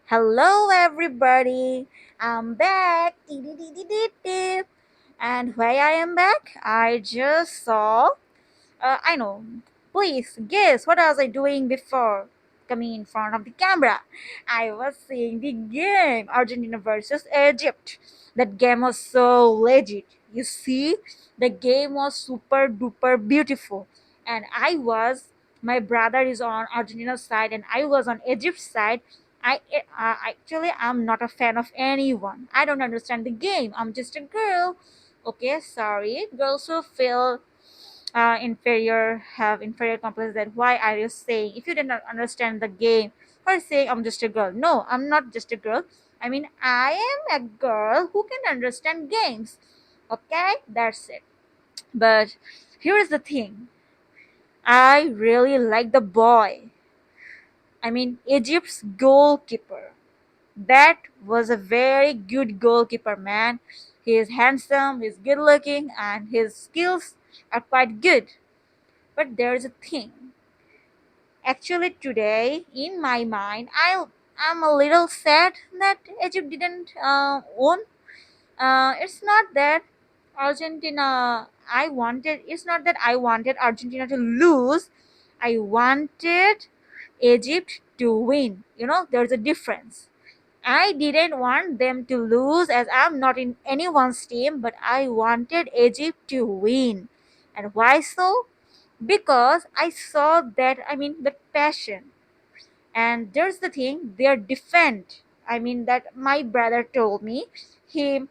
Hello, everybody. I'm back. And why I am back? I just saw. I know. Please guess what was I doing before coming in front of the camera? I was seeing the game Argentina versus Egypt. That game was so legit. You see, the game was super duper beautiful, and my brother is on Argentina's side, and I was on Egypt's side. Actually, I'm not a fan of anyone. I don't understand the game. I'm just a girl. Okay, sorry. Girls who feel inferior have inferior complex, that why are you saying if you did not understand the game or saying I'm just a girl? No, I'm not just a girl. I mean, I am a girl who can understand games. Okay, that's it. But here is the thing, I really like the boy. I mean, Egypt's goalkeeper. That was a very good goalkeeper, man. He is handsome, he's good looking, and his skills are quite good. But there's a thing. Actually, today, in my mind, I'm a little sad that Egypt didn't won. It's not that Argentina. It's not that I wanted Argentina to lose. I wanted Egypt to win. There's a difference. I didn't want them to lose as I'm not in anyone's team, but I wanted Egypt to win. And why so? Because I saw that, the passion. And there's the thing, their defend. That my brother told me. He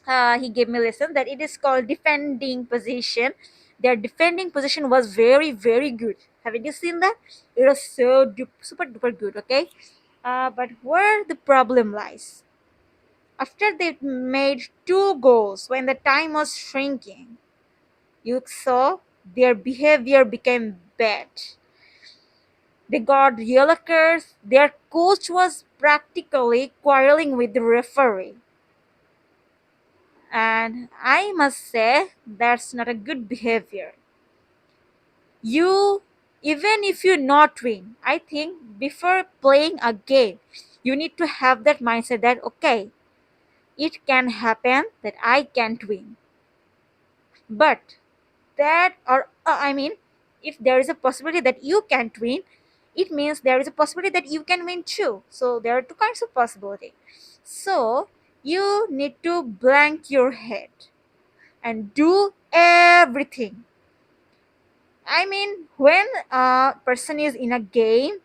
he gave me a lesson that it is called defending position. Their defending position was very very good. Haven't you seen that? It was super duper good. Okay, but where the problem lies, after they made two goals when the time was shrinking, you saw their behavior became bad. They got yellow cards. Their coach was practically quarreling with the referee. And I must say, that's not a good behavior. You, even if you not win, I think before playing a game, you need to have that mindset that, okay, it can happen that I can't win. But if there is a possibility that you can't win, it means there is a possibility that you can win too. So there are two kinds of possibility. So you need to blank your head and do everything. When a person is in a game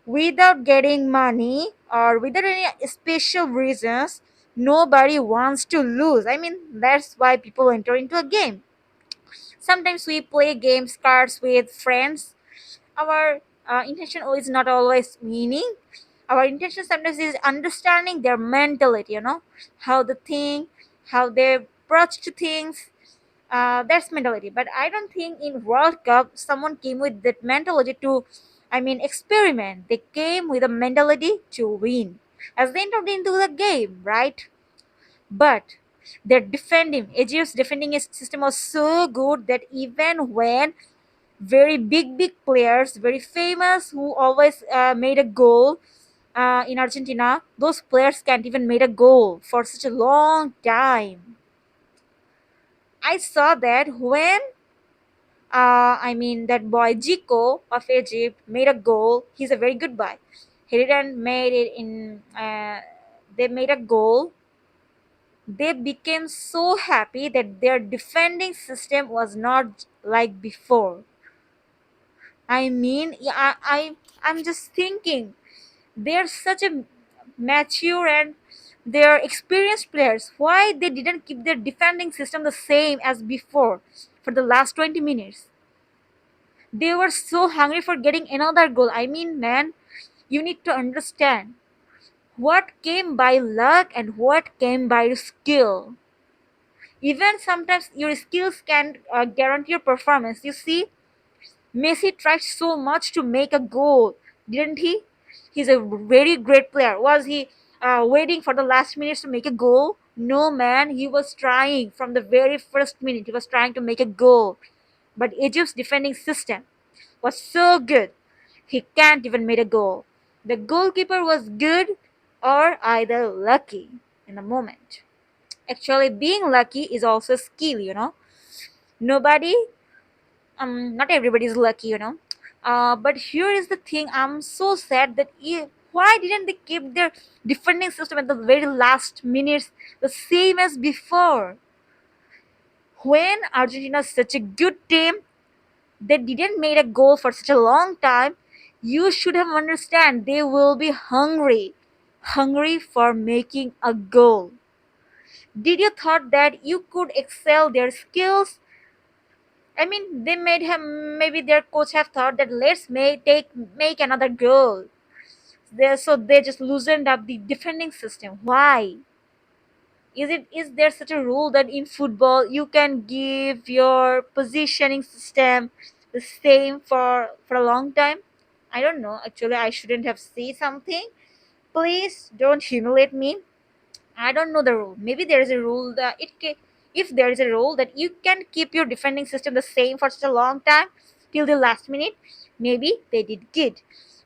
without getting money or without any special reasons, nobody wants to lose. That's why people enter into a game. Sometimes we play games cards with friends. Our intention is not always winning. Our intention sometimes is understanding their mentality, how they think, how they approach to things. That's mentality. But I don't think in World Cup someone came with that mentality to, experiment. They came with a mentality to win as they entered into the game, right? But Egypt's defending system was so good that even when very big players, very famous, who always made a goal in Argentina, those players can't even made a goal for such a long time. I saw that when that boy Zico of Egypt made a goal. He's a very good boy. He didn't made it in. They made a goal. They became so happy that their defending system was not like before. I'm just thinking they're such a mature and they're experienced players. Why they didn't keep their defending system the same as before for the last 20 minutes? They were so hungry for getting another goal. Man, you need to understand what came by luck and what came by skill. Even sometimes your skills can guarantee your performance. You see, Messi tried so much to make a goal, didn't he? He's a very great player. Was he waiting for the last minutes to make a goal? No, man. He was trying from the very first minute. He was trying to make a goal. But Egypt's defending system was so good. He can't even make a goal. The goalkeeper was good. or either lucky in the moment. Actually, being lucky is also a skill, Nobody, not everybody is lucky, But here is the thing, I'm so sad that why didn't they keep their defending system at the very last minutes the same as before? When Argentina is such a good team, they didn't make a goal for such a long time. You should have understand they will be hungry for making a goal. Did you thought that you could excel their skills? I mean, they made him. Maybe their coach have thought that make another goal. So they just loosened up the defending system. Why? Is there such a rule that in football you can give your positioning system the same for a long time? I don't know. Actually, I shouldn't have said something. Please don't humiliate me. I don't know the rule. Maybe there is a rule that if there is a rule that you can keep your defending system the same for such a long time till the last minute, maybe they did good.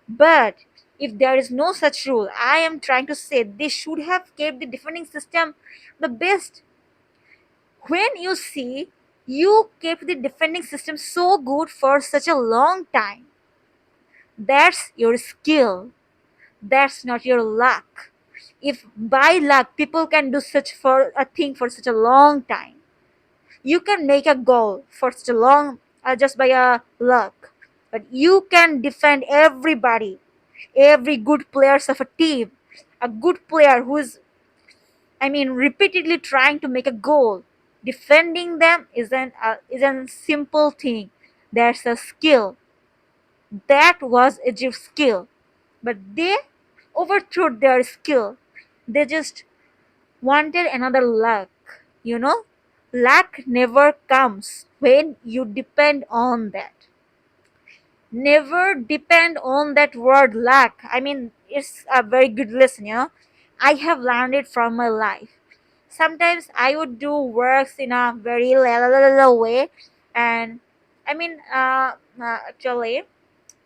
But if there is no such rule, I am trying to say they should have kept the defending system the best. When you see you kept the defending system so good for such a long time, that's your skill. That's not your luck. If by luck people can do such for a thing for such a long time, you can make a goal for such a long just by a luck. But you can defend everybody, every good players of a team. A good player who is, I mean, repeatedly trying to make a goal. Defending them isn't simple thing. There's a skill. That was Egypt's skill, but they overthrew their skill. They just wanted another luck. You know, luck never comes when you depend on that. Never depend on that word luck. I mean, it's a very good lesson. I have learned it from my life. Sometimes I would do works in a very little way, and I mean, actually,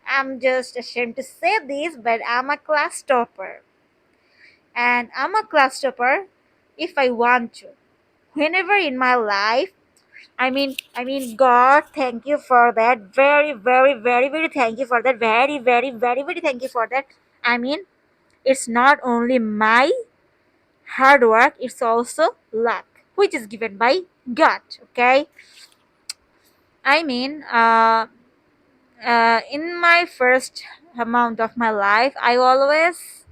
I'm just ashamed to say this, but I'm a class topper, and I'm a class topper if I want to. Whenever in my life, God, thank you for that. Very, very, very, very thank you for that. Very, very, very, very thank you for that. I mean, it's not only my hard work, it's also luck, which is given by God. Okay. I mean, in my first amount of my life, I always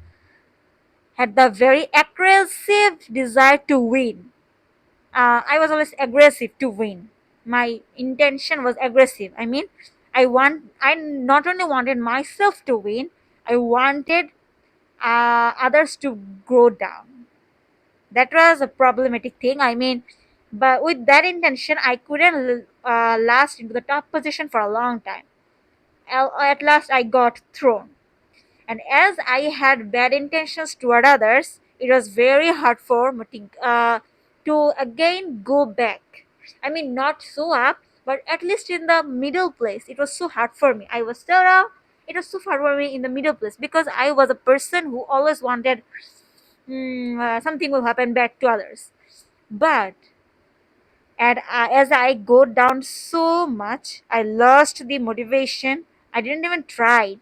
had the very aggressive desire to win. I was always aggressive to win. My intention was aggressive. I not only wanted myself to win, I wanted others to go down. That was a problematic thing. But with that intention, I couldn't last into the top position for a long time. At last, I got thrown. And as I had bad intentions toward others, it was very hard for me to again go back. I mean, not so up, but at least in the middle place. It was so hard for me. I was still up. It was so hard for me in the middle place because I was a person who always wanted something will happen back to others. But as I go down so much, I lost the motivation. I didn't even try.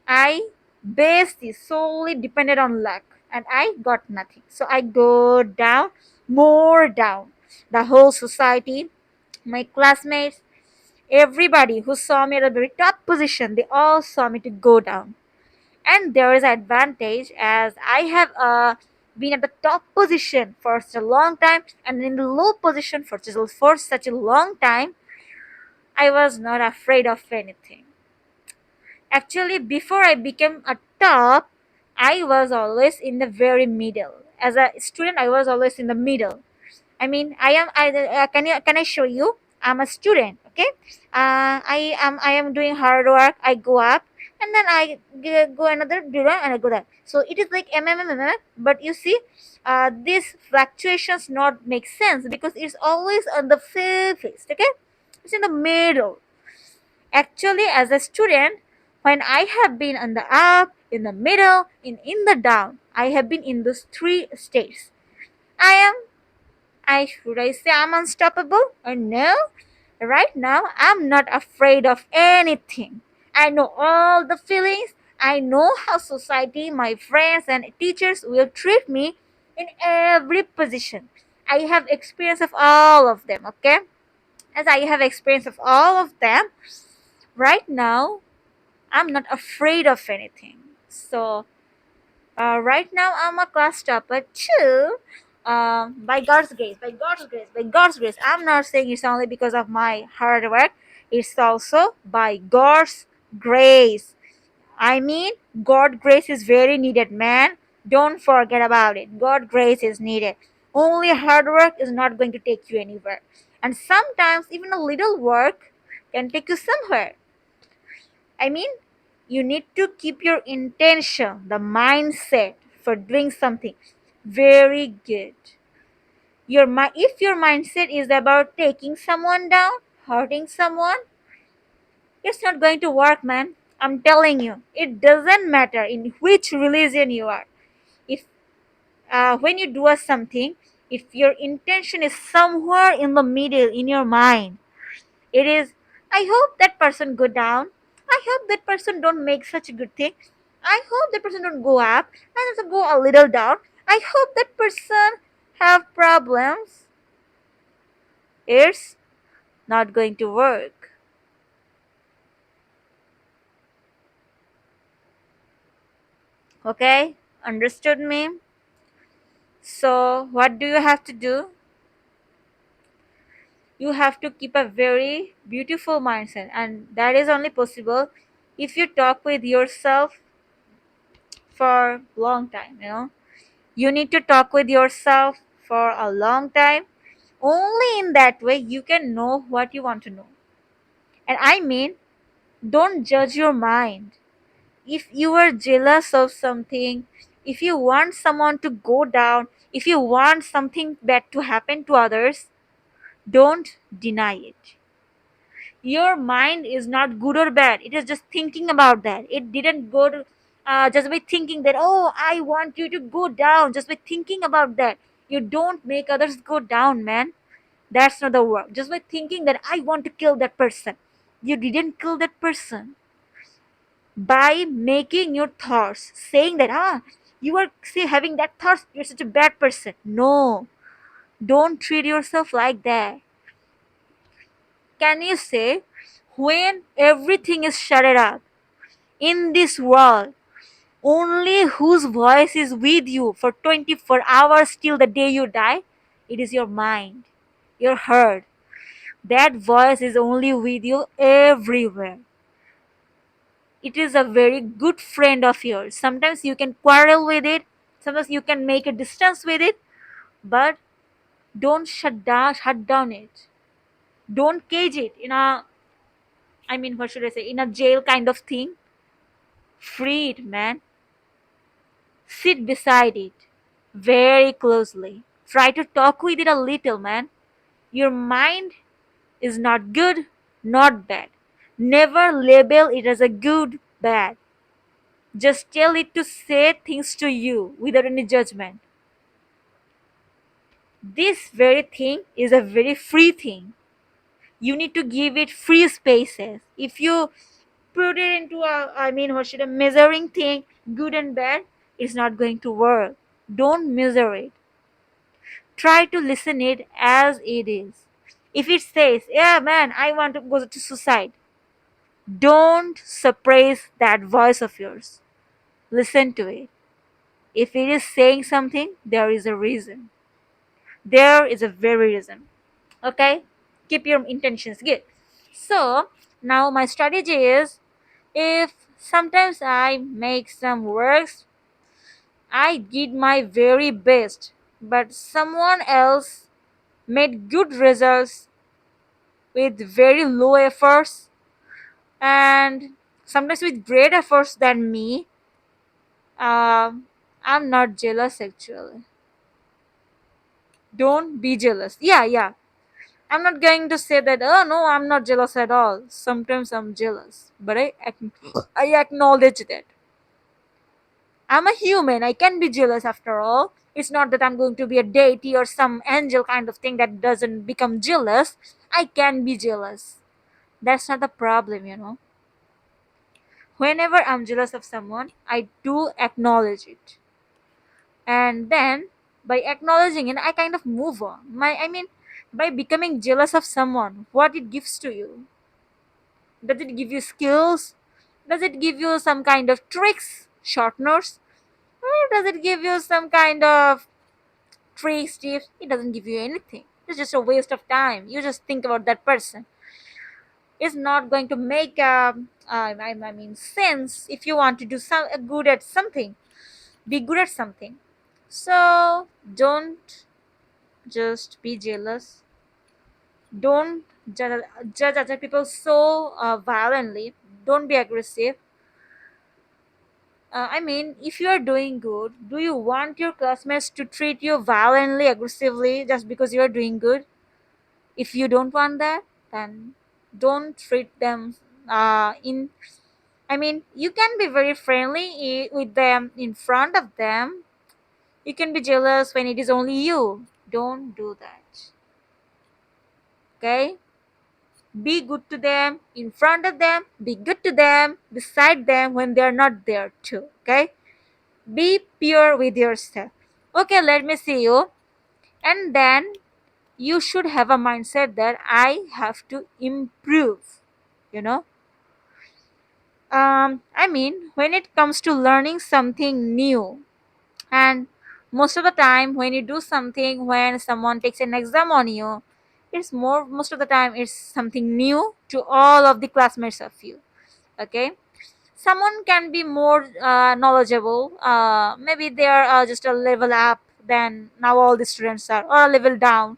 I based is solely dependent on luck and I got nothing. So I go down, more down. The whole society, my classmates, everybody who saw me at a very top position, they all saw me to go down. And there is advantage as I have been at the top position for such a long time and in the low position for such a long time, I was not afraid of anything. Actually, before I became a top, I was always in the very middle. As a student, I was always in the middle. I mean, I am. Can I show you? I'm a student. Okay. I am doing hard work. I go up, and then go another direction and I go there. So it is like but you see, these fluctuations not make sense because it's always on the face. Okay, it's in the middle. Actually, as a student, when I have been on the up, in the middle, in the down. I have been in those three states. I am, I should I say I'm unstoppable or no? Right now, I'm not afraid of anything. I know all the feelings. I know how society, my friends, and teachers will treat me in every position. I have experience of all of them, okay? As I have experience of all of them, right now, I'm not afraid of anything. So, right now, I'm a class topper too. By God's grace, by God's grace, by God's grace. I'm not saying it's only because of my hard work. It's also by God's grace. I mean, God grace is very needed, man. Don't forget about it. God grace is needed. Only hard work is not going to take you anywhere. And sometimes even a little work can take you somewhere. I mean, you need to keep your intention, the mindset for doing something very good. If your mindset is about taking someone down, hurting someone, it's not going to work, man. I'm telling you, it doesn't matter in which religion you are. If when you do something, if your intention is somewhere in the middle in your mind, it is, I hope that person go down. I hope that person don't make such a good thing. I hope that person don't go up and also go a little down. I hope that person have problems. It's not going to work. Okay? Understood me? So what do you have to do? You have to keep a very beautiful mindset, and that is only possible if you talk with yourself for long time, you know. You need to talk with yourself for a long time. Only in that way you can know what you want to know. And I mean, don't judge your mind. If you are jealous of something, if you want someone to go down, if you want something bad to happen to others, don't deny it. Your mind is not good or bad, it is just thinking about that. It didn't go to just by thinking that, oh, I want you to go down, just by thinking about that. You don't make others go down, man. That's not the work. Just by thinking that I want to kill that person, you didn't kill that person. By making your thoughts, saying that, you are see, having that thoughts, you're such a bad person. No, don't treat yourself like that. Can you say, when everything is shutted up in this world, only whose voice is with you for 24 hours till the day you die? It is your mind, your heart. That voice is only with you everywhere. It is a very good friend of yours. Sometimes you can quarrel with it, sometimes you can make a distance with it, but don't shut down it. Don't cage it in a, I mean, what should I say, in a jail kind of thing. Free it, man. Sit beside it very closely. Try to talk with it a little, man. Your mind is not good, not bad. Never label it as a good, bad. Just tell it to say things to you without any judgment. This very thing is a very free thing. You need to give it free spaces. If you put it into a, I mean, what should a measuring thing, good and bad, it's not going to work. Don't measure it. Try to listen it as it is. If it says, yeah, man, I want to go to suicide, don't suppress that voice of yours. Listen to it. If it is saying something, there is a reason. There is a very reason. Okay? Keep your intentions good. So, now my strategy is, if sometimes I make some works, I did my very best, but someone else made good results with very low efforts and sometimes with great efforts than me. I'm not jealous actually. Don't be jealous. Yeah, yeah. I'm not going to say that, oh no, I'm not jealous at all. Sometimes I'm jealous, but I acknowledge that. I'm a human. I can be jealous after all. It's not that I'm going to be a deity or some angel kind of thing that doesn't become jealous. I can be jealous. That's not the problem. Whenever I'm jealous of someone, I do acknowledge it. And then by acknowledging it, I kind of move on. By becoming jealous of someone, what it gives to you? Does it give you skills? Does it give you some kind of tricks, shorteners? Or does it give you some kind of tricks, tips? It doesn't give you anything. It's just a waste of time. You just think about that person. It's not going to make sense if you want to do some good at something. Be good at something. So don't just be jealous. Don't judge other people so violently. Don't be aggressive. If you are doing good, do you want your classmates to treat you violently, aggressively just because you are doing good? If you don't want that, then don't treat them in. You can be very friendly with them in front of them. You can be jealous when it is only you. Don't do that. Okay? Be good to them in front of them. Be good to them beside them when they are not there too. Okay? Be pure with yourself. Okay, let me see you. And then you should have a mindset that I have to improve. You know? When it comes to learning something new, and most of the time when you do something, when someone takes an exam on you, most of the time it's something new to all of the classmates of you. Okay, someone can be more knowledgeable, maybe they are just a level up than now all the students are, or a level down.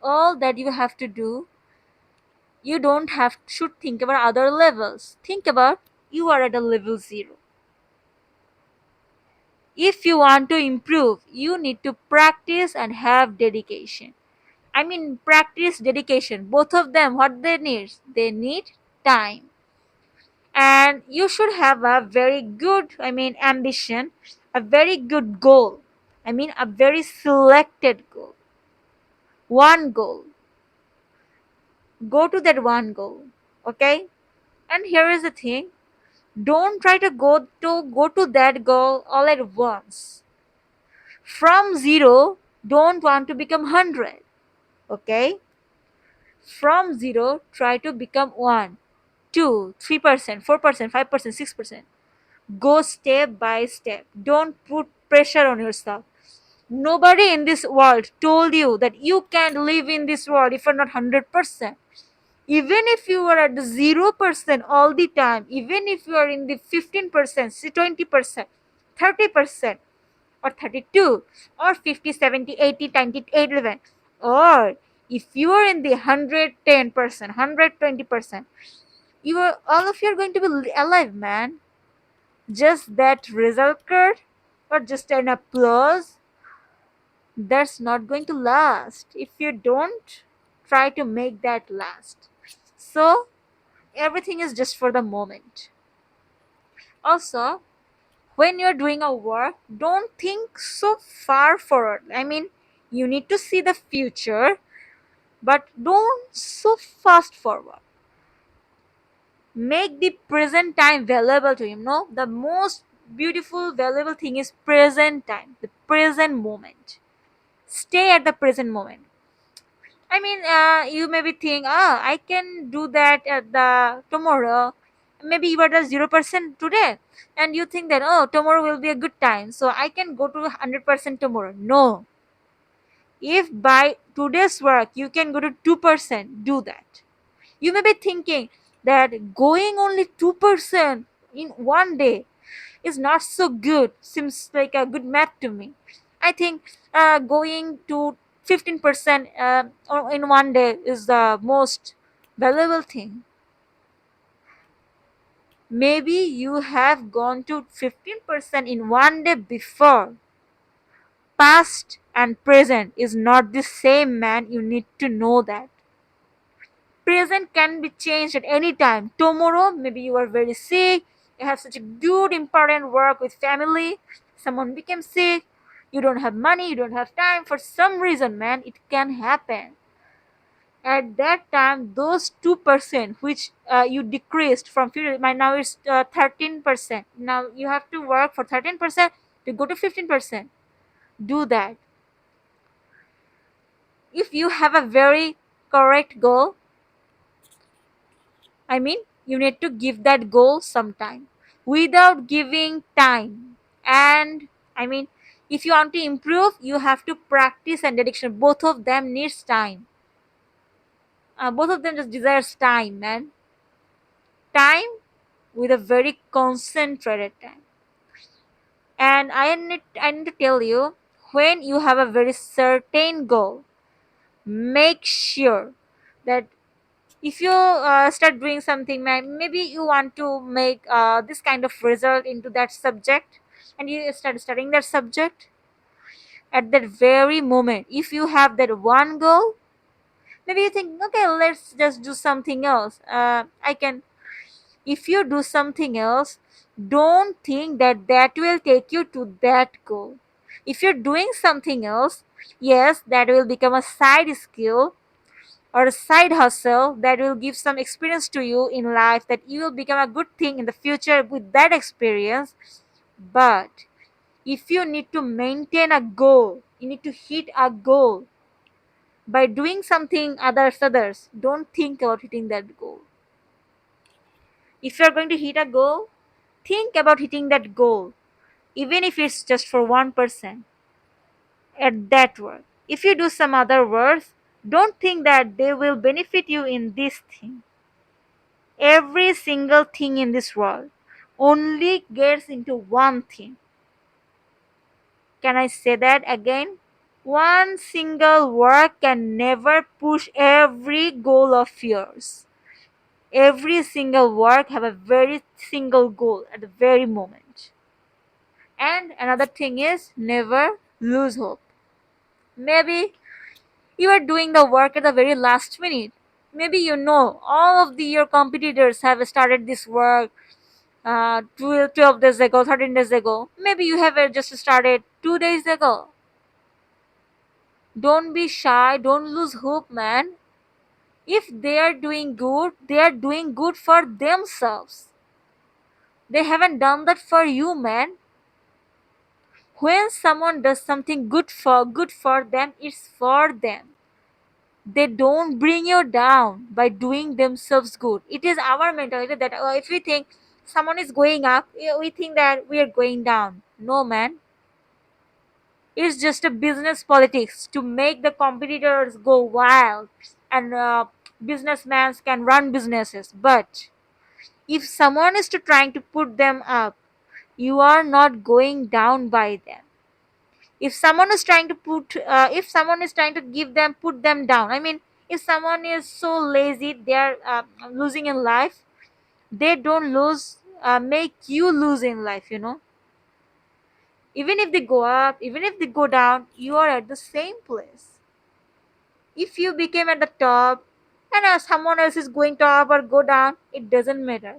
All that you have to do, you don't have should think about other levels. Think about you are at a level 0. If you want to improve, you need to practice and have dedication. Practice, dedication, both of them, what they need? They need time. And you should have a very good, ambition, a very good goal. A very selected goal. One goal. Go to that one goal. Okay? And here is the thing. Don't try to go to that goal all at once. From 0, don't want to become 100. Okay? From 0, try to become 1, 2, 3%, 4%, 5%, 6%. Go step by step. Don't put pressure on yourself. Nobody in this world told you that you can't live in this world if you're not 100%. Even if you are at the 0% all the time, even if you are in the 15%, 20%, 30%, or 32, or 50, 70, 80, 90, 11, or if you are in the 110%, 120%, all of you are going to be alive, man. Just that result card or just an applause, that's not going to last if you don't try to make that last. So everything is just for the moment. Also, when you're doing a work, don't think so far forward. You need to see the future, but don't so fast forward. Make the present time valuable to him. No, the most beautiful, valuable thing is present time, the present moment. Stay at the present moment. You maybe think, I can do that at the tomorrow. Maybe you are at 0% today, and you think that, oh, tomorrow will be a good time, so I can go to 100% tomorrow. No, if by today's work you can go to 2%, do that. You may be thinking that going only 2% in one day is not so good, seems like a good math to me. I think going to 15% in one day is the most valuable thing. Maybe you have gone to 15% in one day before. Past and present is not the same, man. You need to know that. Present can be changed at any time. Tomorrow, maybe you are very sick, You have such a good important work with family, someone became sick, you don't have money, you don't have time for some reason, man, it can happen. At that time those 2% which you decreased from 50, now it's 13%, now you have to work for 13% to go to 15%. Do that. If you have a very correct goal, I mean, you need to give that goal some time. Without giving time, and I mean, if you want to improve, you have to practice and dedication. Both of them needs time. Both of them just desires time, man. Time with a very concentrated time. And I need to tell you, when you have a very certain goal, make sure that if you start doing something, maybe you want to make this kind of result into that subject, and you start studying that subject. At that very moment, if you have that one goal, maybe you think, okay, let's just do something else. I can If you do something else, don't think that that will take you to that goal. If you're doing something else, yes, that will become a side skill or a side hustle that will give some experience to you in life, that you will become a good thing in the future with that experience. But if you need to maintain a goal, you need to hit a goal by doing something others, don't think about hitting that goal. If you are going to hit a goal, think about hitting that goal, even if it's just for 1% at that work. If you do some other work, don't think that they will benefit you in this thing. Every single thing in this world only gets into one thing. Can I say that again? One single work can never push every goal of yours. Every single work have a very single goal at the very moment. And another thing is, never lose hope. Maybe you are doing the work at the very last minute. Maybe you know all of your competitors have started this work 12 days ago, 13 days ago. Maybe you have just started 2 days ago. Don't be shy, don't lose hope, man. If they are doing good, they are doing good for themselves. They haven't done that for you, man. When someone does something good for them, it's for them. They don't bring you down by doing themselves good. It is our mentality that if we think someone is going up, we think that we are going down. No, man. It's just a business politics to make the competitors go wild, and businessmen can run businesses. But if someone is to trying to put them up, you are not going down by them. If someone is trying to if someone is trying to put them down, I mean, if someone is so lazy, they are losing in life, they don't make you lose in life, even if they go up, even if they go down, you are at the same place. If you became at the top and someone else is going top or go down, it doesn't matter.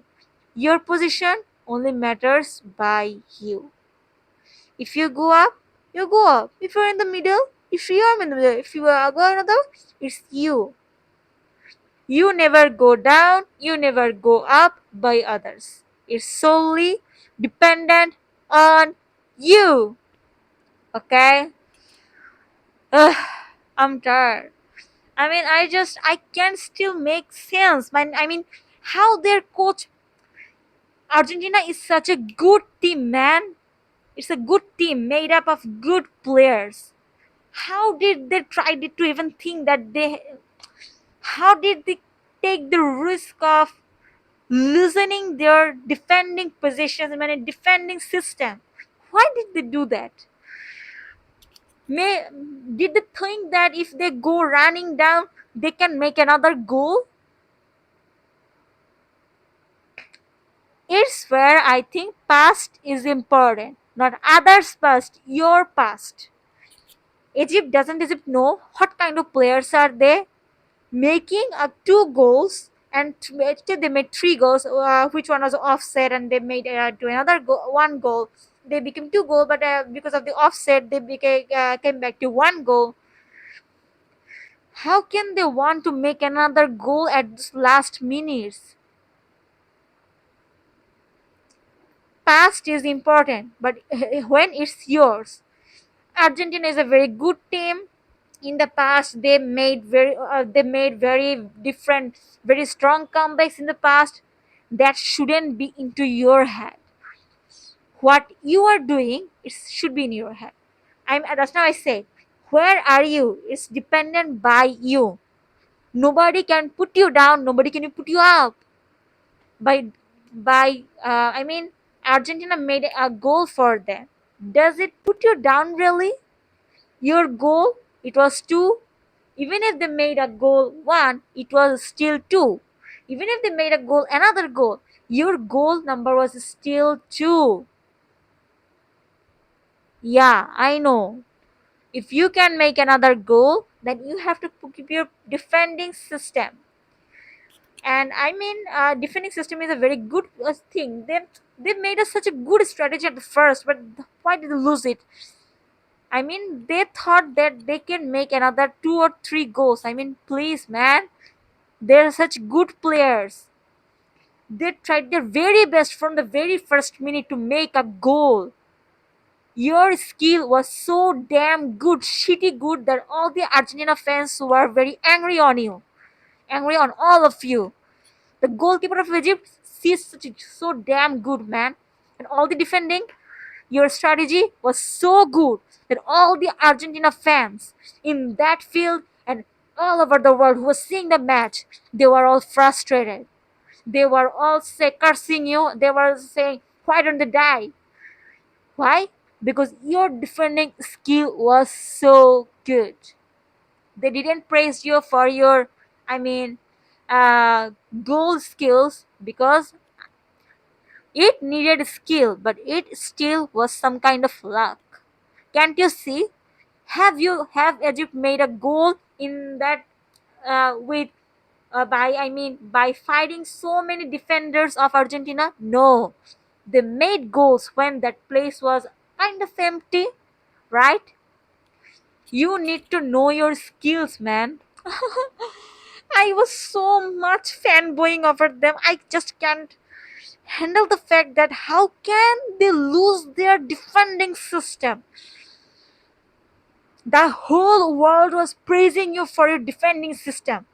Your position only matters by you. If you go up, you go up. If you're in the middle, if you are in the middle, if you are going another, it's you. You never go down, you never go up by others. It's solely dependent on you. Okay? Ugh, I'm tired. I can still make sense. I mean, how their coach Argentina is such a good team, man. It's a good team made up of good players. How did they try to even think that how did they take the risk of loosening their defending positions, I mean, defending system? Why did they do that? May Did they think that if they go running down, they can make another goal? It's where I think past is important, not others' past, your past. Egypt know what kind of players are they? Making 2 goals and they made three goals, which one was offset, and they made to another one goal. They became two goal, but because of the offset, they came back to one goal. How can they want to make another goal at this last minutes? Past is important, but when it's yours. Argentina is a very good team. In the past, they made very different, very strong comebacks in the past. That shouldn't be into your head. What you are doing, it should be in your head. That's now I say, where are you? It's dependent by you. Nobody can put you down. Nobody can put you up. By Argentina made a goal for them. Does it put you down really? Your goal, it was two. Even if they made a goal one, it was still two. Even if they made a goal, another goal, your goal number was still two. Yeah, I know. If you can make another goal, then you have to keep your defending system. And defending system is a very good thing. They made us such a good strategy at the first, but why did they lose it? They thought that they can make another two or three goals. Please, man, they're such good players. They tried their very best from the very first minute to make a goal. Your skill was so damn good, shitty good, that all the Argentina fans were very angry on you, angry on all of you. The goalkeeper of Egypt sees so damn good, man, and all the defending. Your strategy was so good that all the Argentina fans in that field and all over the world who was seeing the match, they were all frustrated. They were all cursing you. They were saying, "Why don't they die?" Why? Because your defending skill was so good. They didn't praise you for your, I mean, goal skills, because it needed skill, but it still was some kind of luck. Can't you see? Have Egypt made a goal in that with by fighting so many defenders of Argentina? No, they made goals when that place was kind of empty, right? You need to know your skills, man. I was so much fanboying over them. I just can't handle the fact that how can they lose their defending system. The whole world was praising you for your defending system.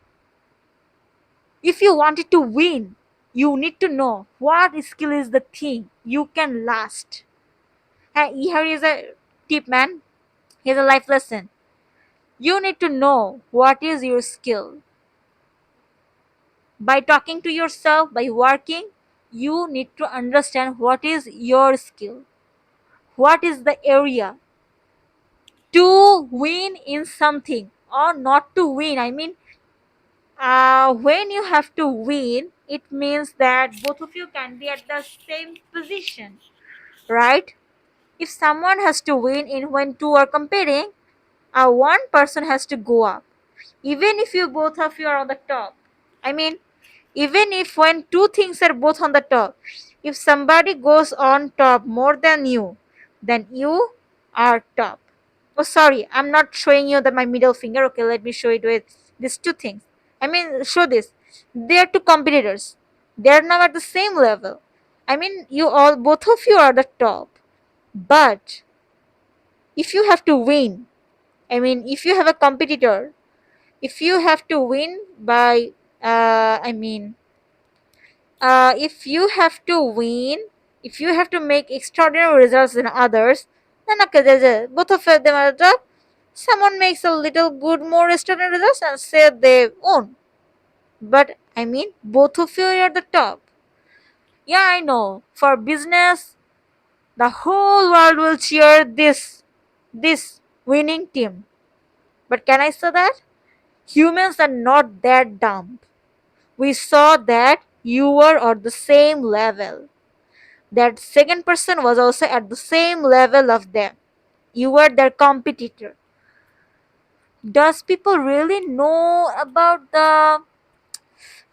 If you wanted to win, you need to know what skill is the thing you can last. Hey, here is a tip, man. Here's a life lesson. You need to know what is your skill. By talking to yourself, by working, you need to understand what is your skill. What is the area to win in something or not to win. When you have to win, it means that both of you can be at the same position, right? If someone has to win in when two are competing, one person has to go up. Even if you both of you are on the top. I mean, even if when two things are both on the top, if somebody goes on top more than you, then you are top. Oh, sorry, I'm not showing you my middle finger. Okay, let me show it with these two things. Show this. They are two competitors. They are now at the same level. You all, both of you are the top. But if you have to win, if you have a competitor, if you have to win by, if you have to win, if you have to make extraordinary results than others, then okay, both of them are the top. Someone makes a little good more extraordinary results and say they won. But both of you are the top. Yeah, I know. For business, the whole world will cheer this winning team. But can I say that? Humans are not that dumb. We saw that you were on the same level. That second person was also at the same level of them. You were their competitor. Does people really know about the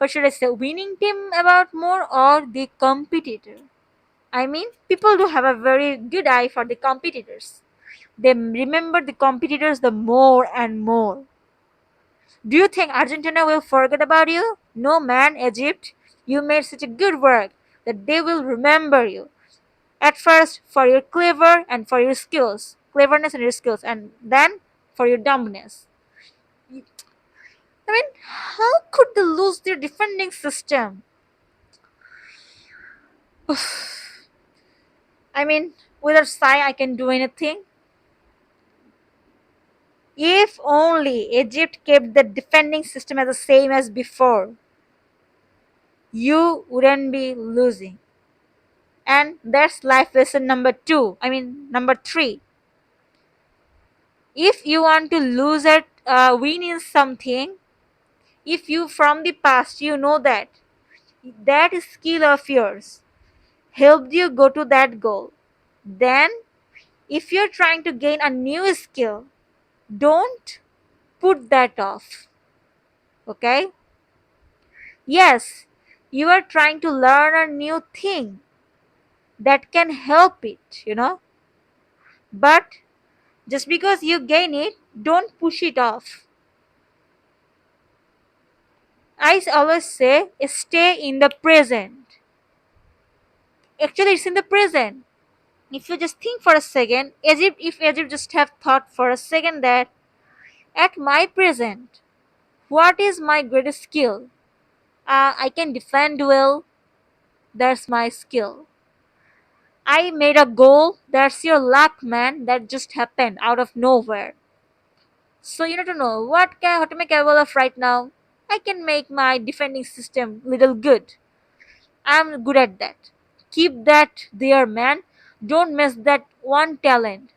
Or should I say winning team about more or the competitor? I mean, people do have a very good eye for the competitors. They remember the competitors the more and more. Do you think Argentina will forget about you? No, man, Egypt. You made such a good work that they will remember you. At first, for your cleverness and your skills, and then for your dumbness. I mean, how could they lose their defending system? I mean, without Sai, I can do anything. If only Egypt kept the defending system as the same as before, you wouldn't be losing. And that's life lesson number three. If you want to lose at win in something, if you from the past you know that that skill of yours helped you go to that goal, then if you're trying to gain a new skill, don't put that off. Okay? Yes, you are trying to learn a new thing that can help it. But just because you gain it, don't push it off. I always say stay in the present. Actually, it's in the present. If you just think for a second, if Egypt just have thought for a second that at my present, what is my greatest skill? I can defend well, that's my skill. I made a goal, that's your luck, man, that just happened out of nowhere. So you need to know what am I capable of right now? I can make my defending system little good. I'm good at that. Keep that there, man. Don't miss that one talent.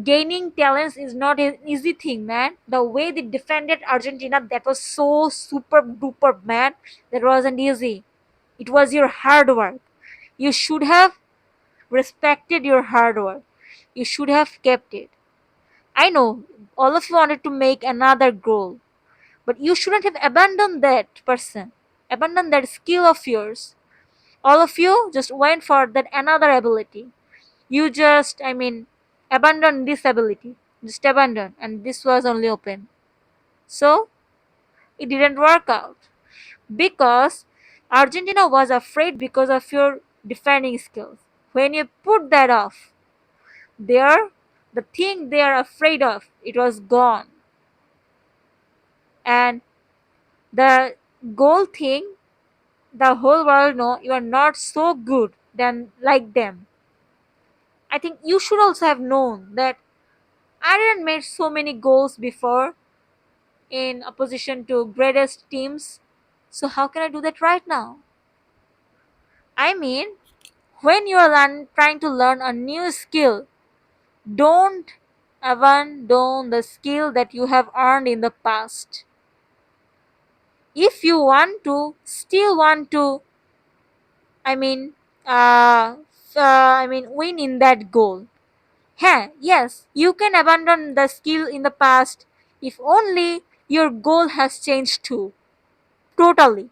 Gaining talents is not an easy thing, man. The way they defended Argentina, that was so super duper, man. That wasn't easy. It was your hard work. You should have respected your hard work. You should have kept it. I know all of you wanted to make another goal, but you shouldn't have abandoned that person, abandoned that skill of yours. All of you just went for that another ability. You just, abandoned this ability. Just abandon, and this was only open. So it didn't work out because Argentina was afraid because of your defending skills. When you put that off, there, the thing they are afraid of, it was gone. And the goal thing, the whole world know you are not so good than like them. I think you should also have known that I didn't make so many goals before in opposition to greatest teams. So how can I do that right now? I mean, when you are trying to learn a new skill, don't abandon the skill that you have earned in the past. If you still want to, I mean, win in that goal. Yes, you can abandon the skill in the past if only your goal has changed too. Totally.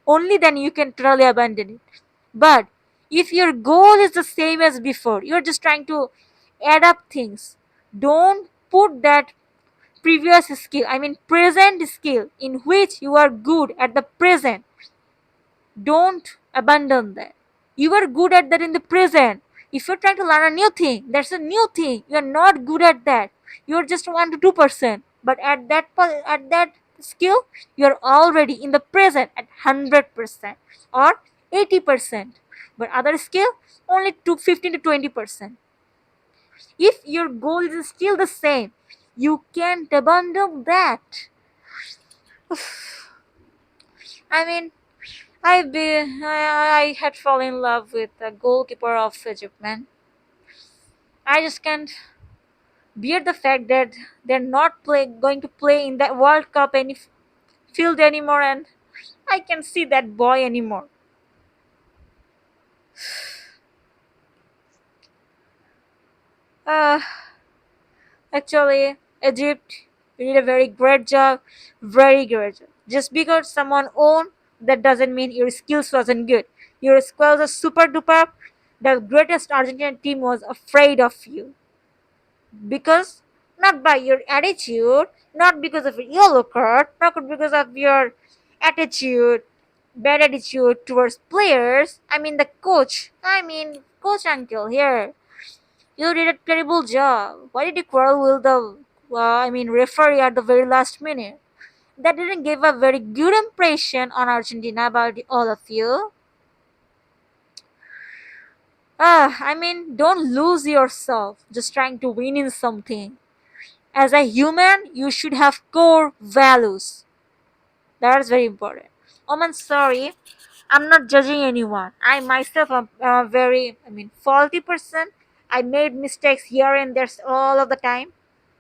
Only then you can totally abandon it. But if your goal is the same as before, you're just trying to add up things. Don't put that previous skill, present skill in which you are good at the present. Don't abandon that. You are good at that in the present. If you're trying to learn a new thing, that's a new thing. You are not good at that. You're just 1 to 2%. But at that skill, you're already in the present at 100% or 80%. But other skill, only to 15 to 20%. If your goal is still the same, you can't abandon that. I mean, I had fallen in love with the goalkeeper of Egypt, man. I just can't bear the fact that they're not going to play in that World Cup any field anymore, and I can't see that boy anymore. Uh, Actually, Egypt, you did a very great job, very great job. Just because someone won, that doesn't mean your skills wasn't good. Your skills are super duper. The greatest Argentinian team was afraid of you because not by your attitude, not because of your yellow card, not because of your attitude, bad attitude towards players. Coach uncle here. You did a terrible job. Why did you quarrel with the, referee at the very last minute? That didn't give a very good impression on Argentina about all of you. Don't lose yourself just trying to win in something. As a human, you should have core values. That's very important. I'm sorry. I'm not judging anyone. I myself am a very, faulty person. I made mistakes here and there all of the time.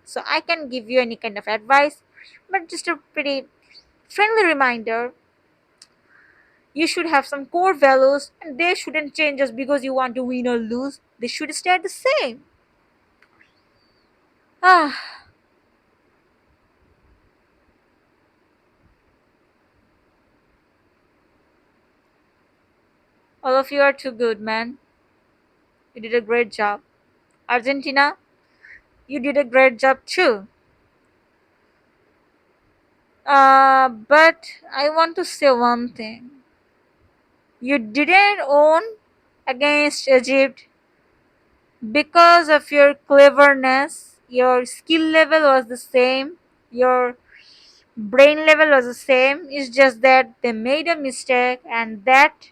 So I can give you any kind of advice. But just a pretty friendly reminder, you should have some core values and they shouldn't change just because you want to win or lose. They should stay the same. Ah, all of you are too good, man. You did a great job. Argentina, you did a great job too. But I want to say one thing. You didn't own against Egypt because of your cleverness. Your skill level was the same. Your brain level was the same. It's just that they made a mistake and that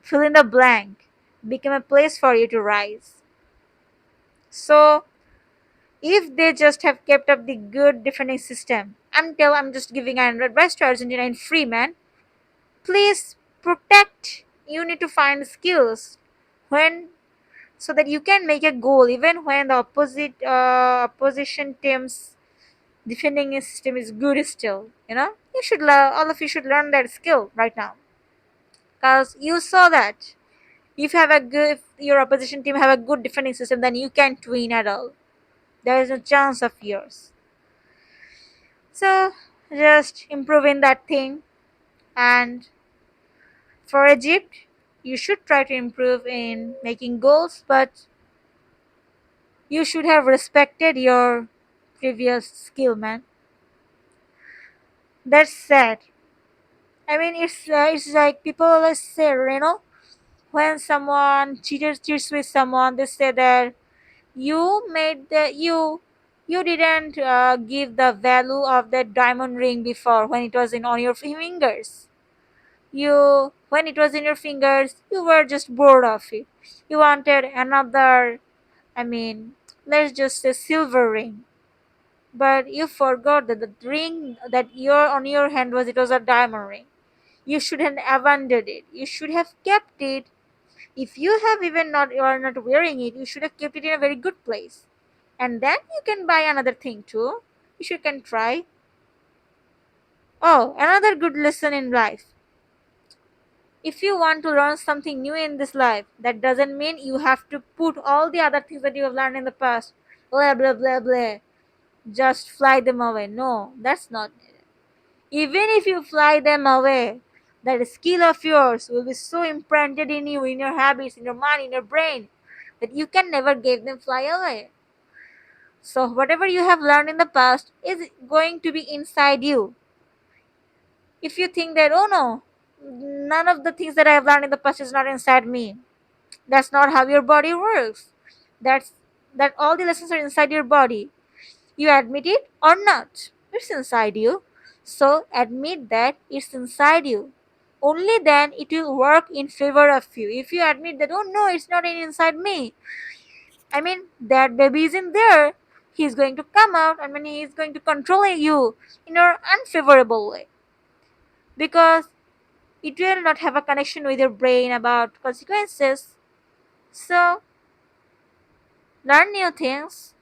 fill in the blank became a place for you to rise. So if they just have kept up the good defending system, I'm just giving an advice to Argentina in free man. Please protect. You need to find skills when so that you can make a goal even when the opposition team's defending system is good still. You should all of you should learn that skill right now because you saw that if your opposition team have a good defending system, then you can't win at all. There is no chance of yours. So just improving that thing. And for Egypt, you should try to improve in making goals, but you should have respected your previous skill, man. That's sad. It's like people always say, when someone cheats with someone, they say that you made the you didn't give the value of that diamond ring before when it was in on your fingers. You when it was in your fingers, you were just bored of it. You wanted another. I mean, let's just say silver ring. But you forgot that the ring that your on your hand was a diamond ring. You shouldn't abandon it. You should have kept it. If you have even not you are not wearing it, you should have kept it in a very good place. And then you can buy another thing too. You can try. Oh, another good lesson in life. If you want to learn something new in this life, that doesn't mean you have to put all the other things that you have learned in the past. Blah blah blah blah. Just fly them away. No, that's not it. Even if you fly them away, that skill of yours will be so imprinted in you, in your habits, in your mind, in your brain, that you can never get them fly away. So whatever you have learned in the past is going to be inside you. If you think that, oh no, none of the things that I have learned in the past is not inside me, that's not how your body works. That's that all the lessons are inside your body. You admit it or not, it's inside you. So admit that it's inside you. Only then it will work in favor of you. If you admit that, oh no, it's not inside me, that baby is in there, he's going to come out. He's going to control you in an unfavorable way because it will not have a connection with your brain about consequences. So learn new things,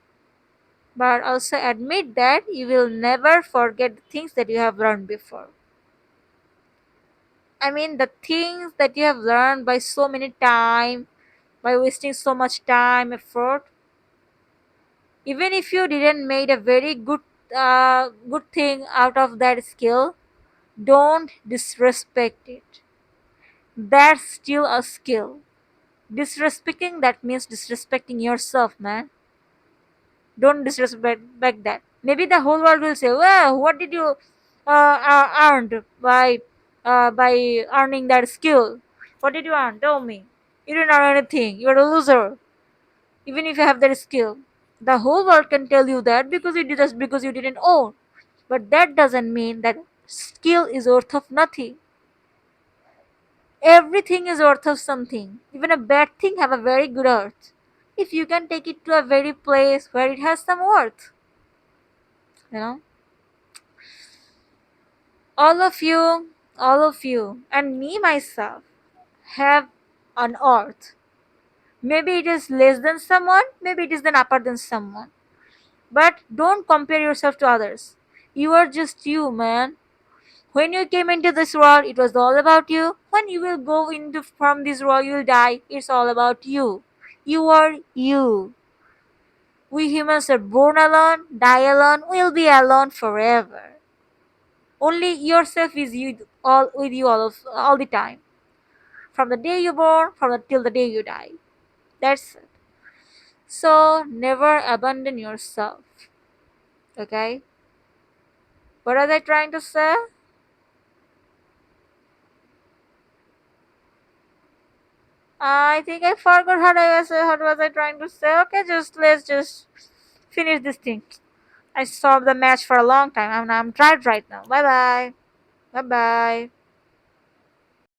but also admit that you will never forget the things that you have learned before. The things that you have learned by so many time, by wasting so much time, effort, even if you didn't made a very good thing out of that skill, Don't disrespect it. That's still a skill. Disrespecting that means disrespecting yourself, man. Don't disrespect back that. Maybe the whole world will say, "Well, what did you earned by earning that skill? What did you earn? Tell me. You didn't earn anything. You're a loser. Even if you have that skill, the whole world can tell you that because you did just because you didn't own. But that doesn't mean that skill is worth of nothing. Everything is worth of something. Even a bad thing have a very good worth. If you can take it to a very place where it has some worth, you know. All of you, and me myself have an worth. Maybe it is less than someone, maybe it is then upper than someone. But don't compare yourself to others. You are just you, man. When you came into this world, it was all about you. When you will go into from this world, you will die. It's all about you. You are you. We humans are born alone, die alone, will be alone forever. Only yourself is you all with you all the time. From the day you're born, till the day you die. That's it. So never abandon yourself. Okay? What are they trying to say? I think I forgot what was I trying to say. Okay, let's just finish this thing. I saw the match for a long time. I'm tired right now. Bye bye. Bye bye.